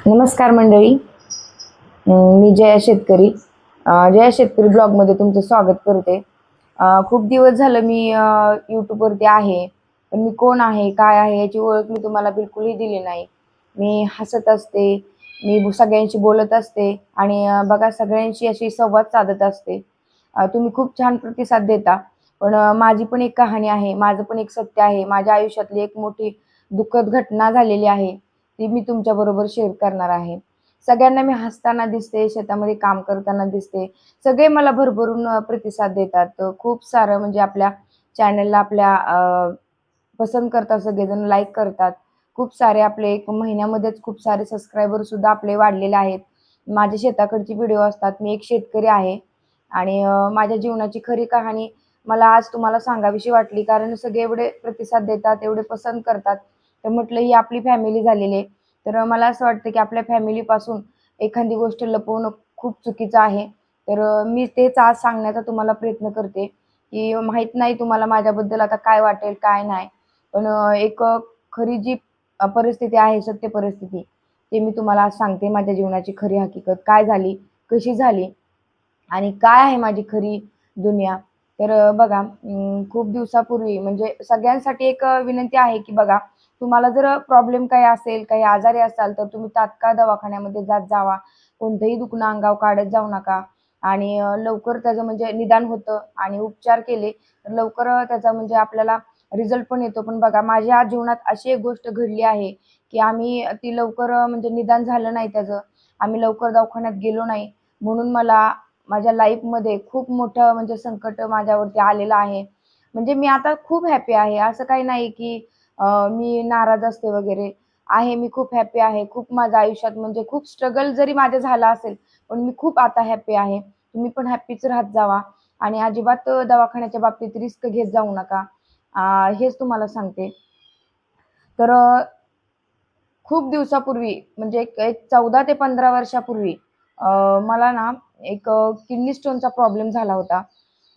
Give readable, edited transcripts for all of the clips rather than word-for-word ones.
नमस्कार मंडळी. मी जया शेतकरी. जया शेतकरी ब्लॉगमध्ये तुमचं स्वागत करते. खूप दिवस झालं मी यूट्यूबवरती आहे, पण मी कोण आहे, काय आहे याची ओळख मी तुम्हाला बिलकुलही दिली नाही. मी हसत असते, मी सगळ्यांशी बोलत असते आणि बघा सगळ्यांशी अशी संवाद साधत असते. तुम्ही खूप छान प्रतिसाद देता. पण माझी पण एक कहाणी आहे, माझं पण एक सत्य आहे. माझ्या आयुष्यातली एक मोठी दुःखद घटना झालेली आहे, ती मी तुमच्याबरोबर शेअर करणार आहे. सगळ्यांना मी हसताना दिसते, शेतामध्ये काम करताना दिसते. सगळे मला भरभरून प्रतिसाद देतात. खूप सारं म्हणजे आपल्या चॅनलला आपल्या पसंत करतात, सगळेजण लाईक करतात. खूप सारे आपले 1 महिन्यामध्येच खूप सारे सबस्क्रायबर सुद्धा आपले वाढलेले आहेत. माझ्या शेताकडची व्हिडिओ असतात. मी एक शेतकरी आहे आणि माझ्या जीवनाची खरी कहाणी मला आज तुम्हाला सांगावीशी वाटली, कारण सगळे एवढे प्रतिसाद देतात, एवढे पसंत करतात. तर म्हटलं ही आपली फॅमिली झालेली आहे. तर मला असं वाटतं की आपल्या फॅमिलीपासून एखादी गोष्ट लपवणं खूप चुकीचं आहे. तर मी तेच आज सांगण्याचा तुम्हाला प्रयत्न करते, की माहीत नाही तुम्हाला माझ्याबद्दल आता काय वाटेल, काय नाही. पण एक खरी जी परिस्थिती आहे, सत्य परिस्थिती, ते मी तुम्हाला आज सांगते. माझ्या जीवनाची खरी हकीकत काय झाली, कशी झाली आणि काय आहे माझी खरी दुनिया. तर बघा खूप दिवसापूर्वी म्हणजे सगळ्यांसाठी एक विनंती आहे, की बघा तुम्हाला जर प्रॉब्लेम काही असेल, काही आजारी असाल, तर तुम्ही तात्काळ दवाखान्यामध्ये जात जावा. कोणतंही दुखणं अंगावर काढत जाऊ नका आणि लवकर त्याचं म्हणजे निदान होतं आणि उपचार केले तर लवकर त्याचा म्हणजे आपल्याला रिझल्ट पण येतो. पण बघा माझ्या जीवनात अशी एक गोष्ट घडली आहे, की आम्ही ती लवकर म्हणजे निदान झालं नाही त्याचं. आम्ही लवकर दवाखान्यात गेलो नाही. म्हणून मला माझ्या लाईफमध्ये खूप मोठं म्हणजे संकट माझ्यावरती आलेलं आहे. म्हणजे मी आता खूप हॅपी आहे. असं काही नाही, की मी नाराज असते वगैरे. आहे मी खूप हॅपी आहे. खूप माझ्या आयुष्यात म्हणजे खूप स्ट्रगल जरी माझं झालं असेल, पण मी खूप आता हॅपी आहे. तुम्ही पण हॅपीच राहत जावा आणि अजिबात दवाखान्याच्या बाबतीत रिस्क घेत जाऊ नका. हेच तुम्हाला सांगते. तर खूप दिवसापूर्वी म्हणजे एक एक 14 ते 15 वर्षापूर्वी अ, मला ना एक किडनी स्टोनचा प्रॉब्लेम झाला होता.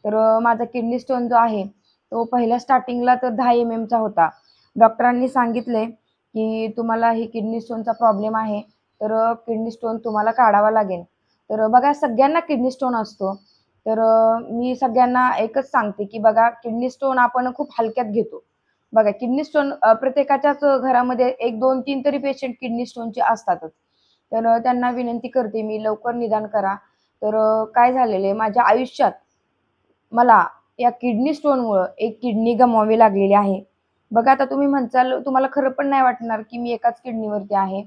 तर माझा किडनी स्टोन जो आहे, तो पहिल्या स्टार्टिंगला तर 10 एम-एमचा होता. डॉक्टरांनी सांगितले, की तुम्हाला ही किडनी स्टोनचा प्रॉब्लेम आहे, तर किडनी स्टोन तुम्हाला काढावा लागेल. तर बघा सगळ्यांना किडनी स्टोन असतो. तर मी सगळ्यांना एकच सांगते, की बघा किडनी स्टोन आपण खूप हलक्यात घेतो. बघा किडनी स्टोन प्रत्येकाच्याच घरामध्ये 1, 2, 3 तरी पेशंट किडनी स्टोनचे असतातच. तर त्यांना विनंती करते मी लवकर निदान करा. तर काय झालेलं आहे माझ्या आयुष्यात मला या किडनी स्टोनमुळं एक किडनी गमवावी लागलेली आहे. बघा आता तुम्ही म्हणसाल तुम्हाला खरं पण नाही वाटणार, की मी एकाच किडनीवरती आहे.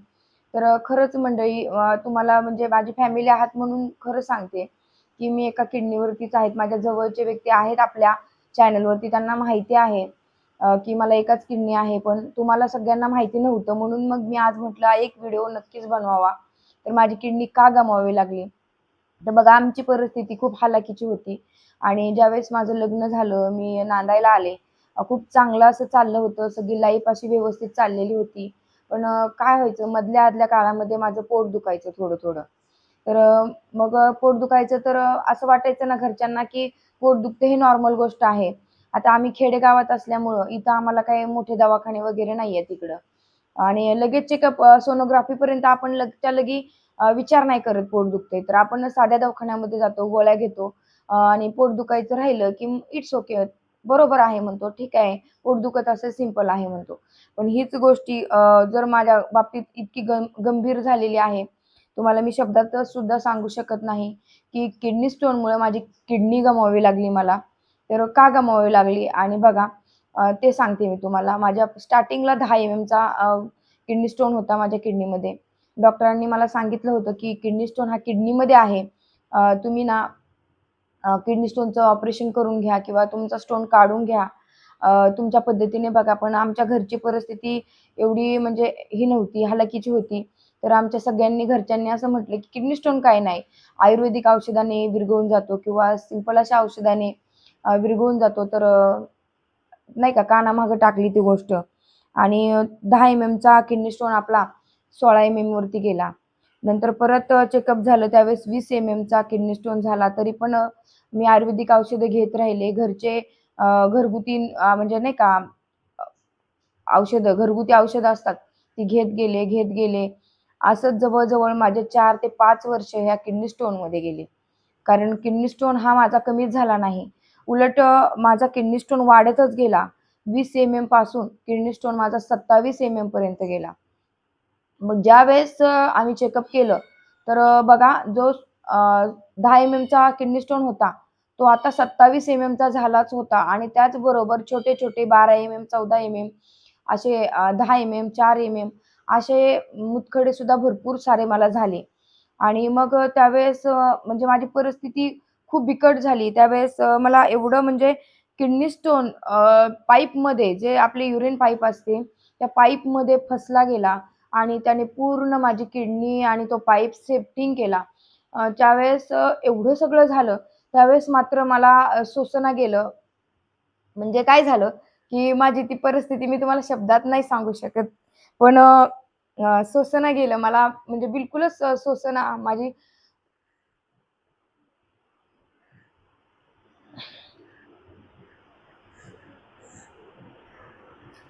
तर खरंच मंडळी तुम्हाला म्हणजे माझी फॅमिली आहात म्हणून खरं सांगते, की मी एका किडनीवरतीच आहे. माझ्या जवळचे व्यक्ती आहेत आपल्या चॅनलवरती त्यांना माहिती आहे, की मला एकाच किडनी आहे. पण तुम्हाला सगळ्यांना माहिती नव्हतं म्हणून मग मी आज म्हटलं एक व्हिडिओ नक्कीच बनवावा. तर माझी किडनी का गमवावी लागली? तर बघा आमची परिस्थिती खूप हालाकीची होती आणि ज्यावेळेस माझं लग्न झालं, मी नांदायला आले. खूप चांगलं असं चाललं होतं. सगळी लाईफ अशी व्यवस्थित चाललेली होती. पण काय व्हायचं मधल्या-अधल्या काळामध्ये माझं पोट दुखायचं थोडं-थोडं. तर मग पोट दुखायचं तर असं वाटायचं ना घरच्यांना, की पोट दुखतं ही नॉर्मल गोष्ट आहे. आता आम्ही खेडेगावात असल्यामुळं इथं आम्हाला काही मोठे दवाखाने वगैरे नाहीयेत इकडं. आणि लगेच चेकअप सोनोग्राफीपर्यंत आपण लगच्या लगी विचार नाही करत पोट दुखतंय तर आपण साध्या दवाखान्यामध्ये जातो, गोळ्या घेतो आणि पोट दुखायचं राहिलं, की इट्स ओके. बरोबर आहे म्हणतो, ठीक आहे. पोट दुखत असेल सिंपल आहे म्हणतो. पण हीच गोष्टी जर माझ्या बाबतीत इतकी गंभीर झालेली आहे, तुम्हाला मी शब्दात सुद्धा सांगू शकत नाही, की किडनी स्टोनमुळे माझी किडनी गमवावी लागली मला. तर का गमवावी लागली? आणि बघा ते सांगते मी तुम्हाला. माझ्या स्टार्टिंगला 10 एम-एमचा किडनी स्टोन होता माझ्या किडनीमध्ये. डॉक्टरांनी मला सांगितलं होतं, की किडनी स्टोन हा किडनीमध्ये आहे. तुम्ही ना किडनी स्टोनचं ऑपरेशन करून घ्या किंवा तुमचा स्टोन काढून घ्या. तुमच्या पद्धतीने बघा. पण आमच्या घरची परिस्थिती एवढी म्हणजे ही नव्हती, हलाखीची होती. तर आमच्या सगळ्यांनी घरच्यांनी असं म्हटलं, की किडनी स्टोन काही नाही. आयुर्वेदिक औषधाने विरघळून जातो किंवा सिंपल अशा औषधाने विरघळून जातो. तर नाही का कानामागं टाकली ती गोष्ट आणि 10 एम-एमचा किडनी स्टोन आपला 16 एम-एमवरती गेला. नंतर परत चेकअप झालं त्यावेळेस 20 एम-एमचा किडनी स्टोन झाला. तरी पण मी आयुर्वेदिक औषधं घेत राहिले. घरचे घरगुती म्हणजे नाही का औषधं, घरगुती औषधं असतात, ती घेत गेले, घेत गेले असंच जवळजवळ माझे 4 ते 5 वर्ष ह्या किडनी स्टोनमध्ये गेली. कारण किडनी स्टोन हा माझा कमीच झाला नाही. उलट माझा किडनी स्टोन वाढतच गेला. 20 पासून किडनी स्टोन माझा 27 पर्यंत गेला. मग ज्यावेळेस आम्ही चेकअप केलं, तर बघा जो 10 चा किडनी स्टोन होता, तो आता 27 चा झालाच होता आणि त्याचबरोबर छोटे-छोटे 12 14 असे 10 4 असे मुतखडे सुद्धा भरपूर सारे मला झाले. आणि मग त्यावेळेस म्हणजे माझी परिस्थिती खूप बिकट झाली. त्यावेळेस मला एवढं म्हणजे किडनी स्टोन पाईपमध्ये जे आपले युरिन पाईप असते, त्या पाईपमध्ये फसला गेला आणि त्याने पूर्ण माझी किडनी आणि तो पाईप सेप्टिंग केला. त्यावेळेस एवढं सगळं झालं, त्यावेळेस मात्र मला सोसना गेलं. म्हणजे काय झालं, की माझी ती परिस्थिती मी तुम्हाला शब्दात नाही सांगू शकत. पण सोसना गेलं मला म्हणजे बिलकुलच सोसना माझी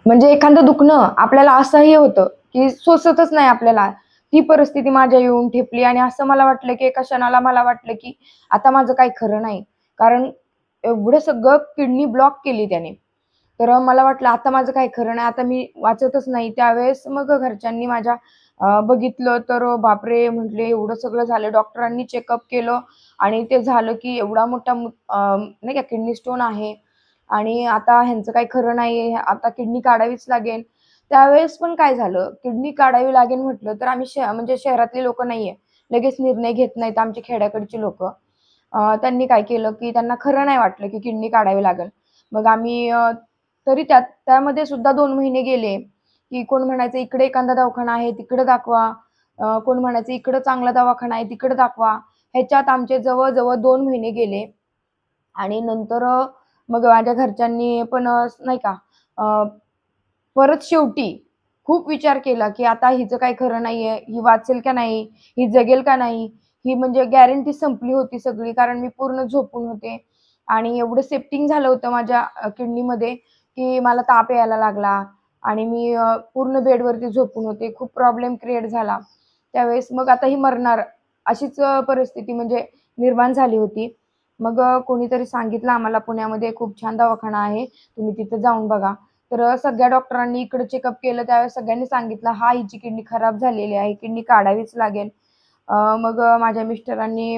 म्हणजे एखादं दुखणं आपल्याला असंही होतं, की सोसतच नाही आपल्याला. ती परिस्थिती माझ्या येऊन ठेपली आणि असं मला वाटलं, की एका क्षणाला मला वाटलं, की आता माझं काही खरं नाही. कारण एवढं सगळं किडनी ब्लॉक केली त्याने. तर मला वाटलं आता माझं काही खरं नाही, आता मी वाचतच नाही. त्यावेळेस मग घरच्यांनी माझ्या बघितलं तर बापरे! म्हटले एवढं सगळं झालं. डॉक्टरांनी चेकअप केलं आणि ते झालं, की एवढा मोठा नाही का किडनी स्टोन आहे आणि आता ह्यांचं काही खरं नाहीये. आता किडनी काढावीच लागेल. त्यावेळेस पण काय झालं, किडनी काढावी लागेल म्हटलं तर आम्ही म्हणजे शहरातली लोकं नाहीये. लगेच निर्णय घेत नाहीत आमची खेड्याकडची लोकं. त्यांनी काय केलं, की त्यांना खरं नाही वाटलं, की किडनी काढावी लागेल. मग आम्ही तरी त्यामध्ये सुद्धा 2 महिने गेले, की कोण म्हणायचं इकडे एखादा दवाखाना आहे, तिकडे दाखवा. कोण म्हणायचं इकडं चांगला दवाखाना आहे, तिकडे दाखवा. ह्याच्यात आमचे जवळ-जवळ 2 महिने गेले आणि नंतर मग माझ्या घरच्यांनी पण नाही का अ, परत शेवटी खूप विचार केला, की आता हिचं काही खरं नाहीये, ही वाचेल का नाही? ही जगेल का नाही? ही म्हणजे गॅरंटी संपली होती सगळी कारण मी पूर्ण झोपून होते आणि एवढं सेप्टिंग झालं होतं माझ्या किडनीमध्ये, की मला ताप यायला लागला आणि मी पूर्ण बेडवरती झोपून होते. खूप प्रॉब्लेम क्रिएट झाला. त्यावेळेस मग आता ही मरणार अशीच परिस्थिती म्हणजे निर्माण झाली होती. मग कोणीतरी सांगितलं आम्हाला पुण्यामध्ये खूप छान दवाखाना आहे, तुम्ही तिथे जाऊन बघा. तर सगळ्या डॉक्टरांनी इकडे चेकअप केलं त्यावेळेस सगळ्यांनी सांगितलं, "हां, हिची किडनी खराब झालेली आहे, किडनी काढावीच लागेल." मग माझ्या मिस्टरांनी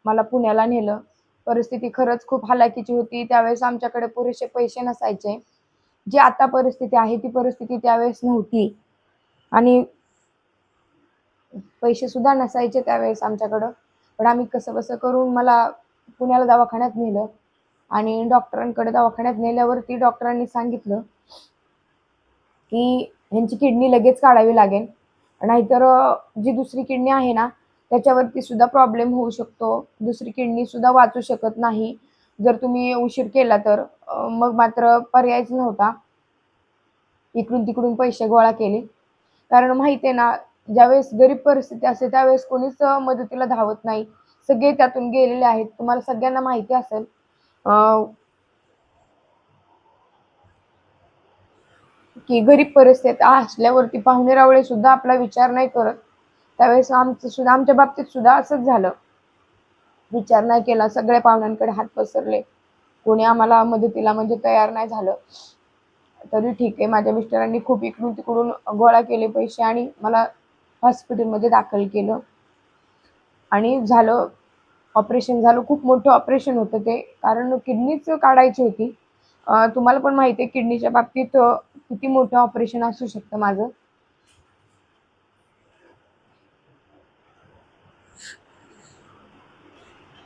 मला पुण्याला नेलं. परिस्थिती खरंच खूप हलाखीची होती. त्यावेळेस आमच्याकडे पुरेसे पैसे नसायचे. जी आता परिस्थिती आहे, ती परिस्थिती त्यावेळेस नव्हती आणि पैसेसुद्धा नसायचे त्यावेळेस आमच्याकडं. पण आम्ही कसंबसं करून मला पुण्याला दवाखान्यात नेलं आणि डॉक्टरांकडे दवाखान्यात नेल्यावरती डॉक्टरांनी सांगितलं, की ह्यांची किडनी लगेच काढावी लागेल. नाहीतर जी दुसरी किडनी आहे ना, त्याच्यावरती सुद्धा प्रॉब्लेम होऊ शकतो. दुसरी किडनी सुद्धा वाचू शकत नाही. जर तुम्ही उशीर केला तर. मग मात्र पर्यायच नव्हता. इकडून-तिकडून पैसे गोळा केले. कारण माहिती आहे ना, ज्यावेळेस गरीब परिस्थिती असते त्यावेळेस कोणीच मदतीला धावत नाही. सगळे त्यातून गेलेले आहेत. तुम्हाला सगळ्यांना माहिती असेल. अ, की गरीब परिस्थिती असल्यावरती पाहुणे-रावळे सुद्धा आपला विचार नाही करत. त्यावेळेस आमच्या बाबतीत सुद्धा असंच झालं. विचार नाही केला. सगळ्या पाहुण्यांकडे हात पसरले. कोणी आम्हाला मदतीला म्हणजे तयार नाही झालं. तरी ठीक आहे. माझ्या मिस्टरांनी खूप इकडून-तिकडून गोळा केले पैसे आणि मला हॉस्पिटलमध्ये दाखल केलं आणि झालं. ऑपरेशन झालं. खूप मोठं ऑपरेशन होतं ते. कारण किडनीच काढायची होती. तुम्हाला पण माहिती आहे किडनीच्या बाबतीत किती मोठं ऑपरेशन असू शकतं माझं.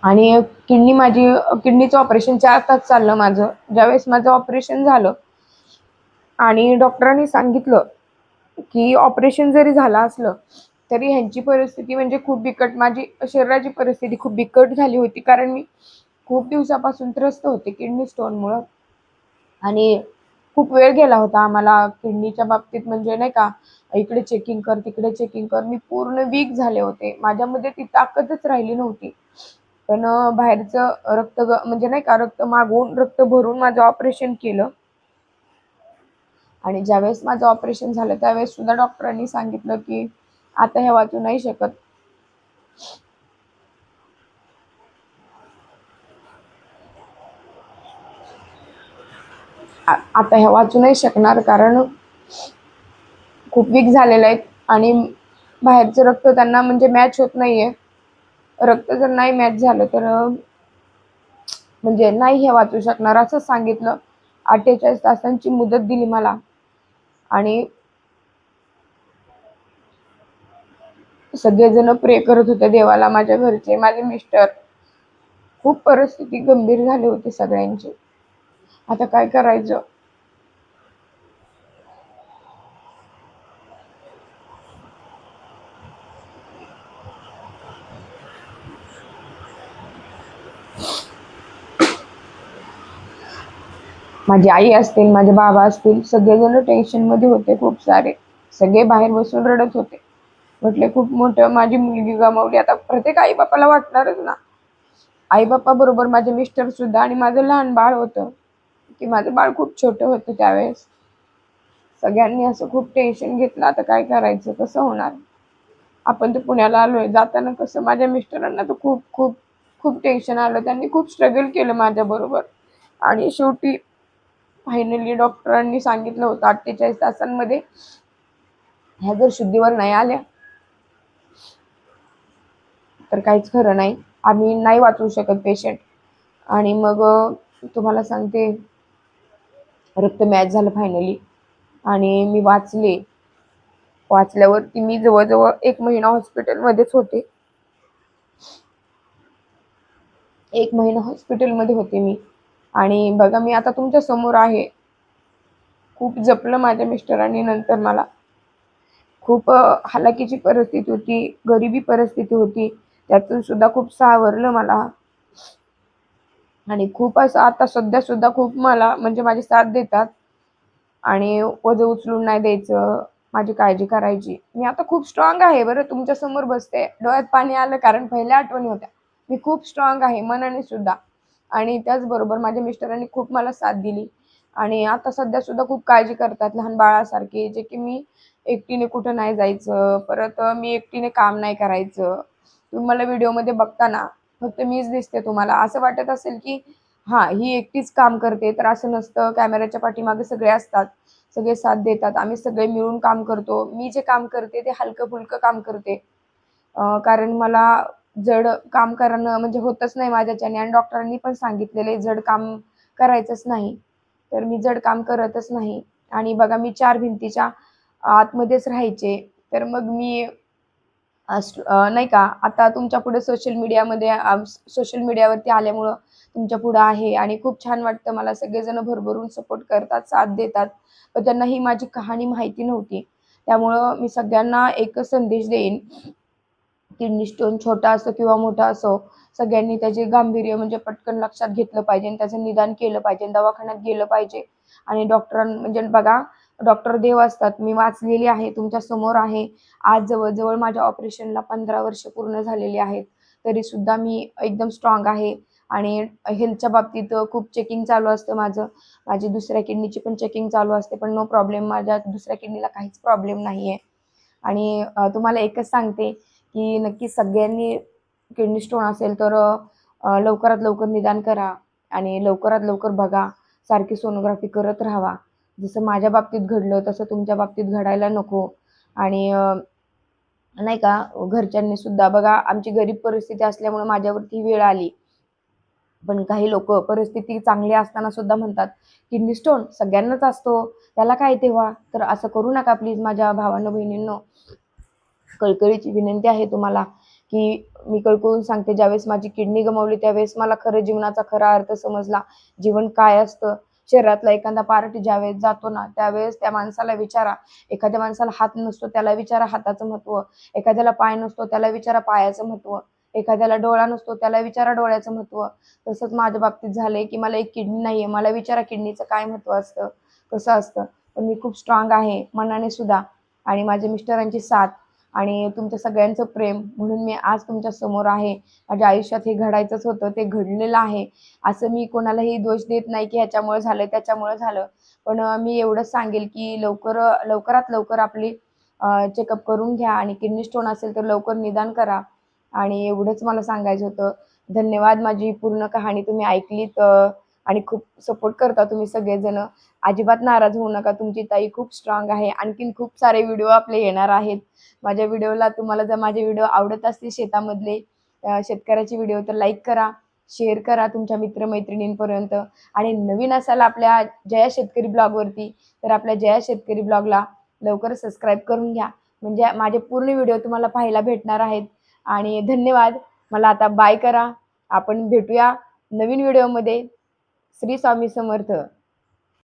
आणि किडनीचं ऑपरेशन 4 तास चाललं माझं. ज्यावेळेस माझं ऑपरेशन झालं आणि डॉक्टरांनी सांगितलं, की ऑपरेशन जरी झालं असलं, तरी ह्यांची परिस्थिती म्हणजे खूप बिकट माझी शरीराची परिस्थिती खूप बिकट झाली होती. कारण मी खूप दिवसापासून त्रस्त होते किडनी स्टोनमुळं आणि खूप वेळ गेला होता आम्हाला किडनीच्या बाबतीत म्हणजे नाही का, इकडे चेकिंग कर, तिकडे चेकिंग कर. मी पूर्ण वीक झाले होते. माझ्यामध्ये ती ताकदच राहिली नव्हती. पण बाहेरचं म्हणजे नाही का रक्त मागवून, रक्त भरून माझं ऑपरेशन केलं आणि ज्यावेळेस माझं ऑपरेशन झालं त्यावेळेस सुद्धा डॉक्टरांनी सांगितलं, की आता ह्या वाचू नाही शकत. आता ह्या वाचू नाही शकणार, कारण खूप वीक झालेले आहेत आणि बाहेरचं रक्त त्यांना म्हणजे मॅच होत नाहीये. रक्त जर नाही मॅच झालं तर म्हणजे नाही हे वाचू शकणार असं सांगितलं. 48 तासांची मुदत दिली मला आणि सगळेजण प्रे करत होते देवाला, माझ्या घरचे, माझे मिस्टर. खूप परिस्थिती गंभीर झाली होती सगळ्यांची. आता काय करायचं? माझी आई असतील, माझे बाबा असतील, सगळेजण टेन्शन मध्ये होते खूप सारे. सगळे बाहेर बसून रडत होते. म्हटले खूप मोठं माझी मुलगी गमावली. आता प्रत्येक आई बापाला वाटणारच ना. आई बापा बरोबर माझे मिस्टर सुद्धा आणि माझं लहान बाळ होतं, की माझं बाळ खूप छोटं होतं त्यावेळेस. सगळ्यांनी असं खूप टेन्शन घेतलं. आता काय करायचं, कसं होणार? आपण तर पुण्याला आलोय, जाताना कसं माझ्या मिस्टरांना तर खूप खूप खूप टेन्शन आलं. त्यांनी खूप स्ट्रगल केलं माझ्या बरोबर आणि शेवटी फायनली डॉक्टरांनी सांगितलं होतं 48 तासांमध्ये ह्या जर शुद्धीवर नाही आल्या तर काहीच खरं नाही, आम्ही नाही वाचवू शकत पेशंट. आणि मग तुम्हाला सांगते, रक्त मॅच झालं फायनली आणि मी वाचले. वाचल्यावरती मी जवळजवळ 1 महिना हॉस्पिटलमध्येच होते. 1 महिना हॉस्पिटलमध्ये होते मी. आणि बघा मी आता तुमच्या समोर आहे. खूप जपलं माझ्या मिस्टरांनी नंतर मला. खूप हालाकीची परिस्थिती होती, गरिबी परिस्थिती होती. त्यातून सुद्धा खूप सावरलं मला. आणि खूप असं आता सध्या सुद्धा खूप मला म्हणजे माझी साथ देतात आणि ओझं उचलून नाही द्यायचं, माझी काळजी करायची. मी आता खूप स्ट्रॉंग आहे बरं, तुमच्या समोर बसते. डोळ्यात पाणी आलं कारण पहिल्या आठवणी होत्या. मी खूप स्ट्रॉंग आहे मनाने सुद्धा. आणि त्याचबरोबर माझ्या मिस्टरांनी खूप मला साथ दिली आणि आता सध्या सुद्धा खूप काळजी करतात लहान बाळासारखी, जे की मी एकटीने कुठं नाही जायचं, परत मी एकटीने काम नाही करायचं. तुम्ही मला व्हिडिओमध्ये बघता ना, फक्त मीच दिसते तुम्हाला. असं वाटत असेल की हां, ही एकटीच काम करते, तर असं नसतं. कॅमेऱ्याच्या पाठीमागे सगळे असतात. सगळे साथ देतात. आम्ही सगळे मिळून काम करतो. मी जे काम करते ते हलकं-फुलकं काम करते. कारण मला जड काम करणं म्हणजे होतच नाही माझ्याच्याने आणि डॉक्टरांनी पण सांगितलेलं जड काम करायचंच नाही. तर मी जड काम करतच नाही. आणि बघा मी 4 भिंतीच्या आतमध्येच राहायचे. तर मग मी नाही का आता तुमच्या पुढे सोशल मीडियावरती आल्यामुळं तुमच्या पुढं आहे आणि खूप छान वाटतं मला. सगळेजण भरभरून सपोर्ट करतात, साथ देतात. पण त्यांना ही माझी कहाणी माहिती नव्हती. त्यामुळं मी सगळ्यांना एकच संदेश देईन, किडनी स्टोन छोटा असो किंवा मोठा असो, सगळ्यांनी त्याचे गांभीर्य म्हणजे पटकन लक्षात घेतलं पाहिजे आणि त्याचं निदान केलं पाहिजे. दवाखान्यात गेलं पाहिजे आणि म्हणजे बघा, डॉक्टर देव असतात. मी वाचलेली आहे, तुमच्या समोर आहे. आज जवळ-जवळ माझ्या ऑपरेशनला 15 वर्ष पूर्ण झालेली आहेत. तरीसुद्धा मी एकदम स्ट्रॉंग आहे आणि हेल्थच्या बाबतीत खूप चेकिंग चालू असतं माझं. माझी दुसऱ्या किडनीची पण चेकिंग चालू असते, पण नो प्रॉब्लेम. माझ्या दुसऱ्या किडनीला काहीच प्रॉब्लेम नाहीये. आणि तुम्हाला एकच सांगते, की नक्की सगळ्यांनी किडनी स्टोन असेल तर लवकरात लवकर निदान करा आणि लवकरात लवकर बघा. सारखी सोनोग्राफी करत राहावा. जसं माझ्या बाबतीत घडलं तसं तुमच्या बाबतीत घडायला नको. आणि नाही का घरच्यांनी सुद्धा बघा, आमची गरीब परिस्थिती असल्यामुळे माझ्यावरती वेळ आली. पण काही लोकं परिस्थिती चांगली असताना सुद्धा म्हणतात, किडनी स्टोन सगळ्यांनाच असतो, त्याला काय तेव्हा? तर असं करू नका प्लीज माझ्या भावांनो-बहिणींनो. कळकळीची विनंती आहे तुम्हाला, की मी कळकळून सांगते, ज्यावेळेस माझी किडनी गमावली त्यावेळेस मला खरं जीवनाचा खरा अर्थ समजला. जीवन काय असतं? शरीरातला एखादा पार्ट ज्यावेळेस जातो ना, त्यावेळेस त्या माणसाला विचारा. एखाद्या माणसाला हात नसतो त्याला विचारा हाताचं महत्त्व. एखाद्याला पाय नसतो त्याला विचारा पायाचं महत्त्व. एखाद्याला डोळा नसतो त्याला विचारा डोळ्याचं महत्त्व. तसंच माझ्या बाबतीत झालंय, की मला एक किडनी नाहीये. मला विचारा किडनीचं काय महत्त्व असतं, कसं असतं. पण मी खूप स्ट्रॉंग आहे मनाने सुद्धा आणि माझ्या मिस्टरांची साथ आणि तुमच्या सगळ्यांचं प्रेम म्हणून मी आज तुमच्या समोर आहे. माझ्या आयुष्यात हे घडायचंच होतं, ते घडलेलं आहे. असं मी कोणालाही दोष देत नाही, की ह्याच्यामुळे झालं, त्याच्यामुळे झालं. पण मी एवढंच सांगेल, की लवकरात लवकर आपली चेकअप करून घ्या आणि किडनी स्टोन असेल तर लवकर निदान करा. आणि एवढंच मला सांगायचं होतं. धन्यवाद. माझी पूर्ण कहाणी तुम्ही ऐकलीत आणि खूप सपोर्ट करता तुम्ही सगळेजण. अजिबात नाराज होऊ नका. तुमची ताई खूप स्ट्राँग आहे. आणखीन खूप सारे व्हिडिओ आपले येणार आहेत. माझ्या व्हिडिओला तुम्हाला जर माझे व्हिडिओ आवडत असतील शेतामधले शेतकऱ्याचे व्हिडिओ तर लाईक करा, शेअर करा तुमच्या मित्र-मैत्रिणींपर्यंत आणि नवीन असाल आपल्या जया शेतकरी ब्लॉगवरती तर आपल्या जया शेतकरी ब्लॉगला लवकर सबस्क्राईब करून घ्या. म्हणजे माझे पूर्ण व्हिडिओ तुम्हाला पाहायला भेटणार आहेत. आणि धन्यवाद. मला आता बाय करा. आपण भेटूया नवीन व्हिडिओमध्ये. श्री स्वामी समर्थ.